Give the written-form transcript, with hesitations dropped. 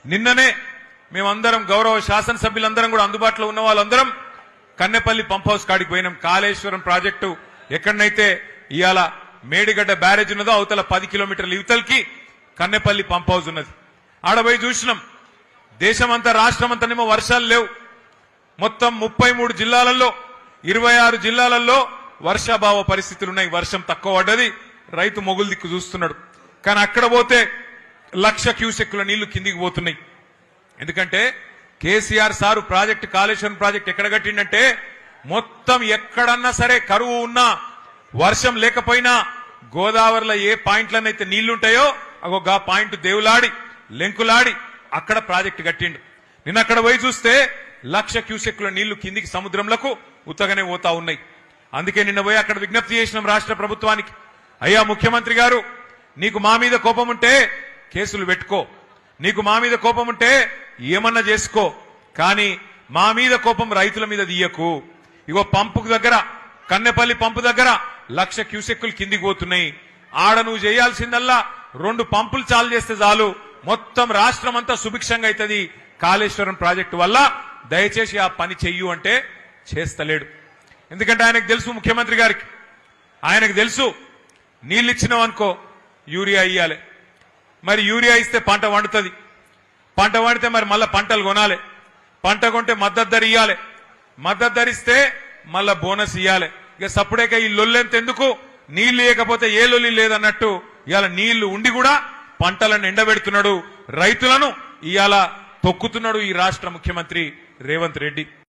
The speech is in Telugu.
నిన్ననే మేమందరం గౌరవ శాసనసభ్యులందరం కూడా అందుబాటులో ఉన్న వాళ్ళందరం కన్నెపల్లి పంప్ హౌస్ కాడికి పోయినాం. కాళేశ్వరం ప్రాజెక్టు ఎక్కడనైతే ఇవాళ మేడిగడ్డ బ్యారేజ్ ఉన్నదో అవతల 10 కిలోమీటర్ల యువతలకి కన్నెపల్లి పంప్ హౌస్ ఉన్నది. ఆడపోయి చూసినాం. దేశమంతా రాష్ట్రమంతానేమో వర్షాలు లేవు. మొత్తం 33 జిల్లాలలో 26 జిల్లాలలో వర్షాభావ పరిస్థితులు ఉన్నాయి. వర్షం తక్కువ పడ్డది. రైతు మొగులు దిక్కు చూస్తున్నాడు. కానీ అక్కడ పోతే 1,00,000 క్యూసెక్కుల నీళ్లు కిందికి పోతున్నాయి. ఎందుకంటే KCR sir project Kaleshwaram project ఎక్కడ కట్టిండంటే మొత్తం ఎక్కడన్నా సరే కరువు ఉన్నా వర్షం లేకపోయినా గోదావరిలో ఏ పాయింట్లనైతే నీళ్లుంటాయో అగో గా పాయింట్ దేవులాడి లెంకులాడి అక్కడ ప్రాజెక్టు కట్టిండు. నిన్న అక్కడ పోయి చూస్తే 1,00,000 క్యూసెక్కుల నీళ్లు కిందికి సముద్రంలకు ఉత్తగానే పోతా ఉన్నాయి. అందుకే నిన్న పోయి అక్కడ విజ్ఞప్తి చేసినాం రాష్ట్ర ప్రభుత్వానికి. అయ్యా ముఖ్యమంత్రి గారు, నీకు మా మీద కోపం ఉంటే కేసులు పెట్టుకో, నీకు మా మీద కోపం ఉంటే ఏమన్నా చేసుకో, కానీ మా మీద కోపం రైతుల మీద తీయకు. ఇగో పంపు దగ్గర కన్నెపల్లి పంపు దగ్గర 1,00,000 క్యూసెక్కులు కిందికి పోతున్నాయి. ఆడ నువ్వు చేయాల్సిందల్లా 2 పంపులు చాలు చేస్తే చాలు, మొత్తం రాష్ట్రం అంతా సుభిక్షంగా అవుతుంది కాళేశ్వరం ప్రాజెక్టు వల్ల. దయచేసి ఆ పని చెయ్యు అంటే చేస్తలేడు. ఎందుకంటే ఆయనకు తెలుసు, ముఖ్యమంత్రి గారికి ఆయనకు తెలుసు, నీళ్ళు ఇచ్చినావనుకో యూరియా ఇయ్యాలి. మరి యూరియా ఇస్తే పంట వండుతుంది. పంట వండితే మరి మళ్ళా పంటలు కొనాలి. పంట కొంటే మద్దతు ధర ఇయ్యాలి. మద్దతు ధర ఇస్తే మళ్ళా బోనస్ ఇయ్యాలి. ఇక సప్పుడేక ఈ లొల్లెంత ఎందుకు, నీళ్లు ఇవ్వకపోతే ఏ లొల్లి లేదన్నట్టు ఇవాళ నీళ్లు ఉండి కూడా పంటలను ఎండబెడుతున్నాడు, రైతులను ఇవాళ తొక్కుతున్నాడు ఈ రాష్ట్ర ముఖ్యమంత్రి రేవంత్ రెడ్డి.